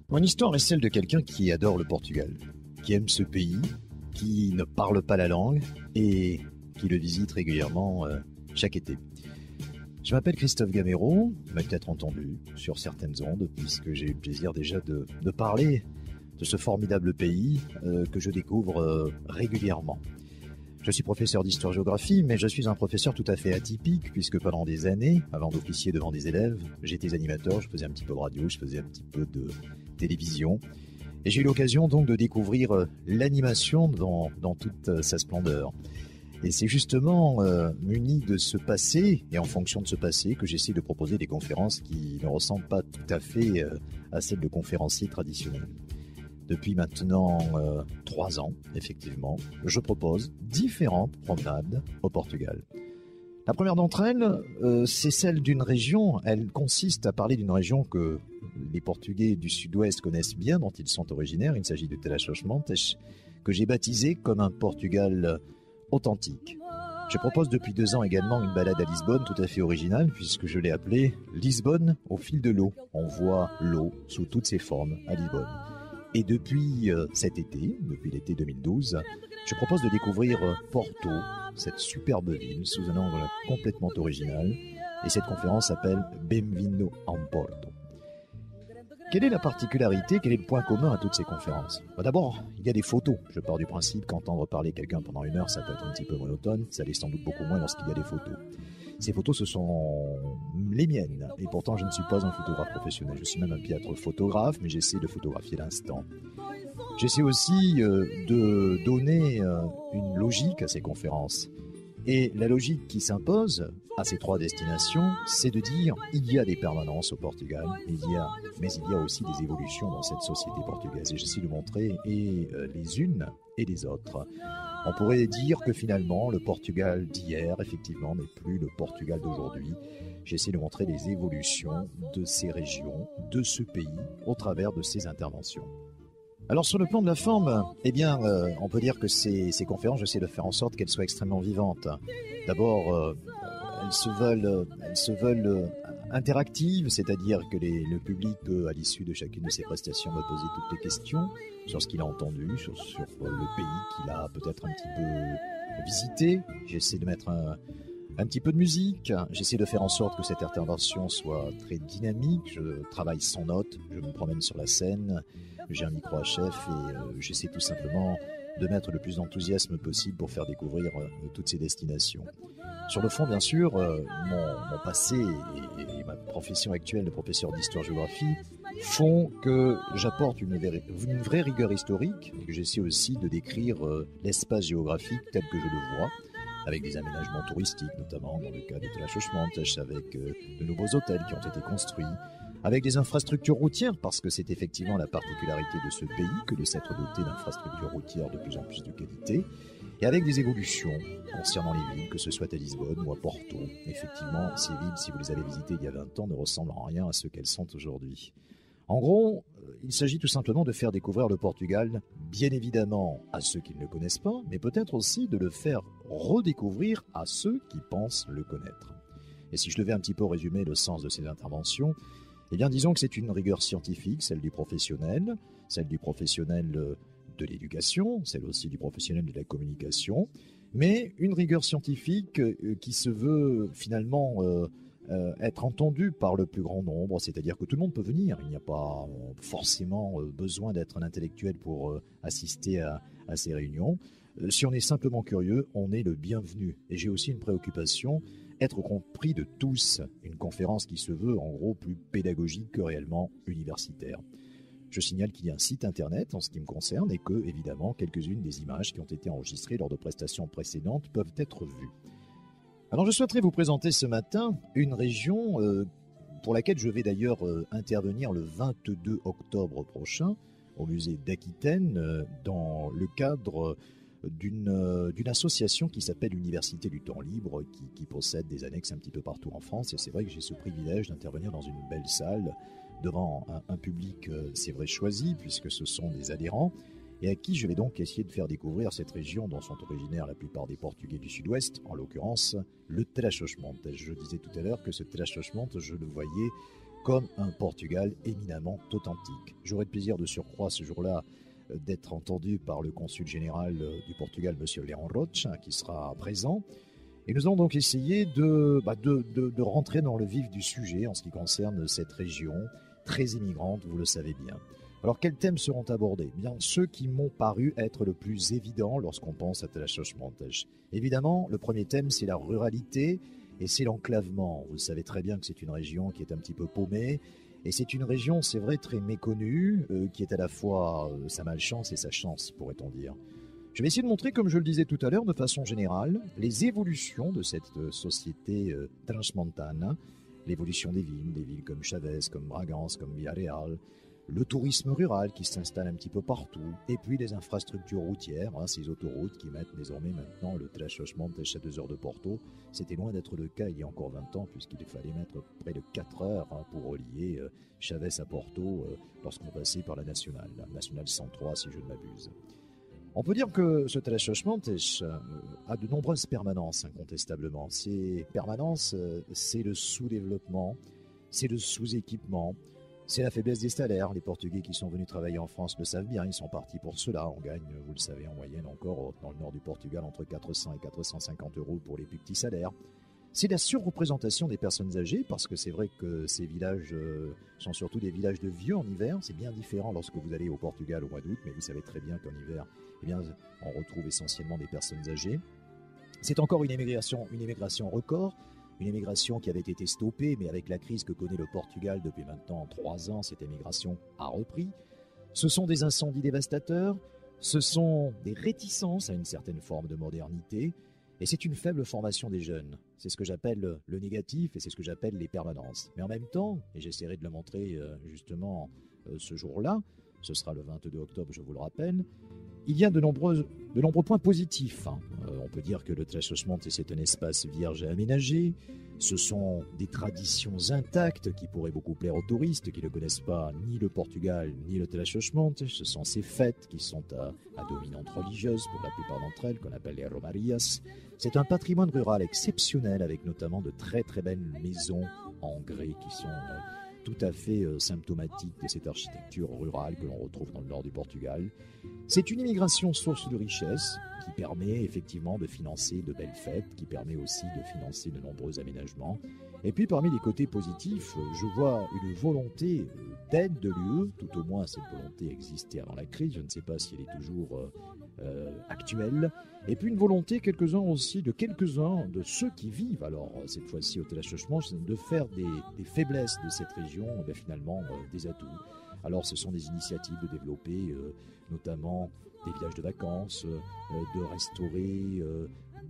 Mon histoire est celle de quelqu'un qui adore le Portugal, qui aime ce pays, qui ne parle pas la langue et qui le visite régulièrement chaque été. Je m'appelle Christophe Gamero, vous m'avez peut-être entendu sur certaines ondes, puisque j'ai eu le plaisir déjà de parler de ce formidable pays que je découvre régulièrement. Je suis professeur d'histoire-géographie, mais je suis un professeur tout à fait atypique, puisque pendant des années, avant d'officier devant des élèves, j'étais animateur, je faisais un petit peu de radio, je faisais un petit peu de télévision. Et j'ai eu l'occasion donc de découvrir l'animation dans toute sa splendeur. Et c'est justement muni de ce passé, et en fonction de ce passé, que j'essaie de proposer des conférences qui ne ressemblent pas tout à fait à celles de conférenciers traditionnels. Depuis maintenant 3 ans, effectivement, je propose différentes promenades au Portugal. La première d'entre elles, c'est celle d'une région. Elle consiste à parler d'une région que les Portugais du sud-ouest connaissent bien, dont ils sont originaires. Il s'agit de Trás-os-Montes, que j'ai baptisé comme un Portugal authentique. Je propose depuis 2 ans également une balade à Lisbonne tout à fait originale, puisque je l'ai appelée Lisbonne au fil de l'eau. On voit l'eau sous toutes ses formes à Lisbonne. Et depuis cet été, depuis l'été 2012, je propose de découvrir Porto, cette superbe ville, sous un angle complètement original. Et cette conférence s'appelle Bem-vindo a Porto. Quelle est la particularité, quel est le point commun à toutes ces conférences ? D'abord, il y a des photos. Je pars du principe qu'entendre parler quelqu'un pendant 1 heure, ça peut être un petit peu monotone. Ça l'est sans doute beaucoup moins lorsqu'il y a des photos. Ces photos, ce sont les miennes. Et pourtant, je ne suis pas un photographe professionnel. Je suis même un piètre photographe, mais j'essaie de photographier l'instant. J'essaie aussi de donner une logique à ces conférences. Et la logique qui s'impose à ces 3 destinations, c'est de dire il y a des permanences au Portugal, mais il y a aussi des évolutions dans cette société portugaise. Et j'essaie de montrer les unes et les autres. On pourrait dire que finalement, le Portugal d'hier, effectivement, n'est plus le Portugal d'aujourd'hui. J'essaie de montrer les évolutions de ces régions, de ce pays, au travers de ces interventions. Alors sur le plan de la forme, on peut dire que ces conférences, j'essaie de faire en sorte qu'elles soient extrêmement vivantes. D'abord, elles se veulent interactives, c'est-à-dire que le public peut, à l'issue de chacune de ces prestations, me poser toutes les questions sur ce qu'il a entendu, sur le pays qu'il a peut-être un petit peu visité. J'essaie de mettre un petit peu de musique, j'essaie de faire en sorte que cette intervention soit très dynamique, je travaille sans notes, je me promène sur la scène, j'ai un micro à chef et j'essaie tout simplement de mettre le plus d'enthousiasme possible pour faire découvrir toutes ces destinations. Sur le fond, bien sûr, mon passé et ma profession actuelle de professeur d'histoire-géographie font que j'apporte une vraie rigueur historique et que j'essaie aussi de décrire l'espace géographique tel que je le vois, avec des aménagements touristiques, notamment dans le cas de Trás-os-Montes, avec de nouveaux hôtels qui ont été construits, avec des infrastructures routières, parce que c'est effectivement la particularité de ce pays que de s'être doté d'infrastructures routières de plus en plus de qualité, et avec des évolutions concernant les villes, que ce soit à Lisbonne ou à Porto. Effectivement, ces villes, si vous les avez visitées il y a 20 ans, ne ressemblent en rien à ce qu'elles sont aujourd'hui. En gros, il s'agit tout simplement de faire découvrir le Portugal, bien évidemment à ceux qui ne le connaissent pas, mais peut-être aussi de le faire redécouvrir à ceux qui pensent le connaître. Et si je devais un petit peu résumer le sens de ces interventions, eh bien disons que c'est une rigueur scientifique, celle du professionnel de l'éducation, celle aussi du professionnel de la communication, mais une rigueur scientifique qui se veut finalement être entendue par le plus grand nombre, c'est-à-dire que tout le monde peut venir, il n'y a pas forcément besoin d'être un intellectuel pour assister à ces réunions. Si on est simplement curieux, on est le bienvenu. Et j'ai aussi une préoccupation, être compris de tous, une conférence qui se veut en gros plus pédagogique que réellement universitaire. Je signale qu'il y a un site internet en ce qui me concerne et que, évidemment, quelques-unes des images qui ont été enregistrées lors de prestations précédentes peuvent être vues. Alors je souhaiterais vous présenter ce matin une région pour laquelle je vais d'ailleurs intervenir le 22 octobre prochain au musée d'Aquitaine dans le cadre d'une association qui s'appelle Université du Temps Libre qui possède des annexes un petit peu partout en France et c'est vrai que j'ai ce privilège d'intervenir dans une belle salle devant un public, c'est vrai, choisi puisque ce sont des adhérents et à qui je vais donc essayer de faire découvrir cette région dont sont originaires la plupart des Portugais du Sud-Ouest, en l'occurrence le Trás-os-Montes. Je disais tout à l'heure que ce Trás-os-Montes, je le voyais comme un Portugal éminemment authentique. J'aurai le plaisir de surcroît ce jour-là d'être entendu par le consul général du Portugal, M. Leon Rocha, qui sera présent. Et nous allons donc essayer de rentrer dans le vif du sujet en ce qui concerne cette région très immigrante, vous le savez bien. Alors, quels thèmes seront abordés? Bien, ceux qui m'ont paru être le plus évident lorsqu'on pense à Trás-os-Montes. Évidemment, le premier thème, c'est la ruralité et c'est l'enclavement. Vous savez très bien que c'est une région qui est un petit peu paumée. Et c'est une région, c'est vrai, très méconnue, qui est à la fois sa malchance et sa chance, pourrait-on dire. Je vais essayer de montrer, comme je le disais tout à l'heure, de façon générale, les évolutions de cette société transmontana, l'évolution des villes comme Chavez, comme Bragança, comme Villarreal, le tourisme rural qui s'installe un petit peu partout, et puis les infrastructures routières, ces autoroutes qui mettent désormais maintenant le Trás-os-Montes à 2 heures de Porto. C'était loin d'être le cas il y a encore 20 ans, puisqu'il fallait mettre près de 4 heures pour relier Chavez à Porto lorsqu'on passait par la nationale 103 si je ne m'abuse. On peut dire que ce Trás-os-Montes a de nombreuses permanences, incontestablement. Ces permanences, c'est le sous-développement, c'est le sous-équipement, c'est la faiblesse des salaires. Les Portugais qui sont venus travailler en France le savent bien, ils sont partis pour cela. On gagne, vous le savez, en moyenne encore dans le nord du Portugal entre 400 et 450 euros pour les plus petits salaires. C'est la surreprésentation des personnes âgées, parce que c'est vrai que ces villages sont surtout des villages de vieux en hiver. C'est bien différent lorsque vous allez au Portugal au mois d'août, mais vous savez très bien qu'en hiver, eh bien, on retrouve essentiellement des personnes âgées. C'est encore une immigration record, une immigration qui avait été stoppée, mais avec la crise que connaît le Portugal depuis maintenant 3 ans, cette immigration a repris. Ce sont des incendies dévastateurs, ce sont des réticences à une certaine forme de modernité, et c'est une faible formation des jeunes. C'est ce que j'appelle le négatif et c'est ce que j'appelle les permanences. Mais en même temps, et j'essaierai de le montrer justement ce jour-là, ce sera le 22 octobre, je vous le rappelle, il y a de nombreux points positifs. On peut dire que le Trás-os-Montes, c'est un espace vierge à aménager. Ce sont des traditions intactes qui pourraient beaucoup plaire aux touristes qui ne connaissent pas ni le Portugal ni le Trás-os-Montes. Ce sont ces fêtes qui sont à dominante religieuse pour la plupart d'entre elles, qu'on appelle les Romarias. C'est un patrimoine rural exceptionnel avec notamment de très très belles maisons en grès qui sont tout à fait symptomatique de cette architecture rurale que l'on retrouve dans le nord du Portugal. C'est une immigration source de richesse qui permet effectivement de financer de belles fêtes, qui permet aussi de financer de nombreux aménagements. Et puis parmi les côtés positifs, je vois une volonté d'aide de l'UE, tout au moins cette volonté existait avant la crise, je ne sais pas si elle est toujours actuelle, et puis une volonté de quelques-uns de ceux qui vivent, alors cette fois-ci au Trás-os-Montes, de faire des faiblesses de cette région finalement des atouts. Alors ce sont des initiatives de développer notamment des villages de vacances, de restaurer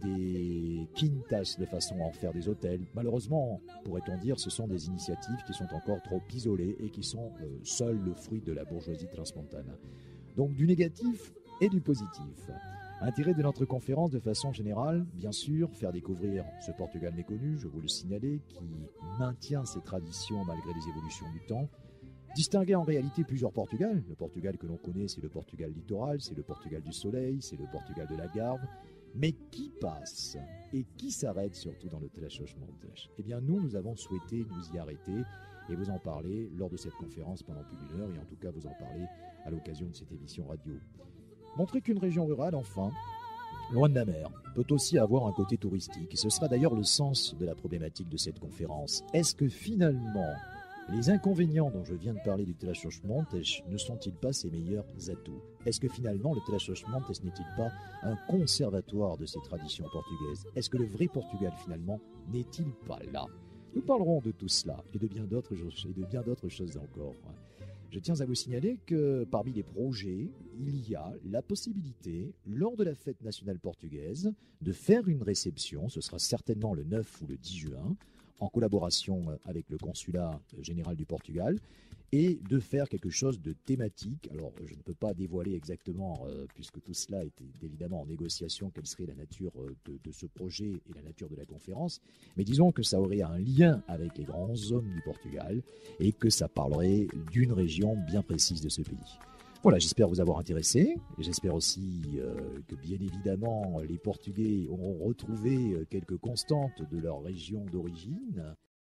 des quintas de façon à en faire des hôtels. Malheureusement, pourrait-on dire, ce sont des initiatives qui sont encore trop isolées et qui sont seules le fruit de la bourgeoisie transmontane. Donc du négatif et du positif. Intérêt de notre conférence de façon générale, bien sûr, faire découvrir ce Portugal méconnu, je vous le signalais, qui maintient ses traditions malgré les évolutions du temps. Distinguer en réalité plusieurs Portugal. Le Portugal que l'on connaît, c'est le Portugal littoral, c'est le Portugal du soleil, c'est le Portugal de la Garve. Mais qui passe et qui s'arrête surtout dans le Trás-os-Montes? Eh bien nous avons souhaité nous y arrêter et vous en parler lors de cette conférence pendant plus d'1 heure et en tout cas vous en parler à l'occasion de cette émission radio. Montrer qu'une région rurale, enfin, loin de la mer, peut aussi avoir un côté touristique. Et ce sera d'ailleurs le sens de la problématique de cette conférence. Est-ce que finalement, les inconvénients dont je viens de parler du Trás-os-Montes ne sont-ils pas ses meilleurs atouts? Est-ce que finalement le Trás-os-Montes n'est-il pas un conservatoire de ces traditions portugaises? Est-ce que le vrai Portugal finalement n'est-il pas là? Nous parlerons de tout cela et de bien d'autres choses encore. Je tiens à vous signaler que parmi les projets, il y a la possibilité, lors de la fête nationale portugaise, de faire une réception, ce sera certainement le 9 ou le 10 juin, en collaboration avec le consulat général du Portugal, et de faire quelque chose de thématique. Alors, je ne peux pas dévoiler exactement, puisque tout cela était évidemment en négociation, quelle serait la nature de ce projet et la nature de la conférence, mais disons que ça aurait un lien avec les grands hommes du Portugal, et que ça parlerait d'une région bien précise de ce pays. Voilà, j'espère vous avoir intéressé. J'espère aussi que bien évidemment les Portugais auront retrouvé quelques constantes de leur région d'origine.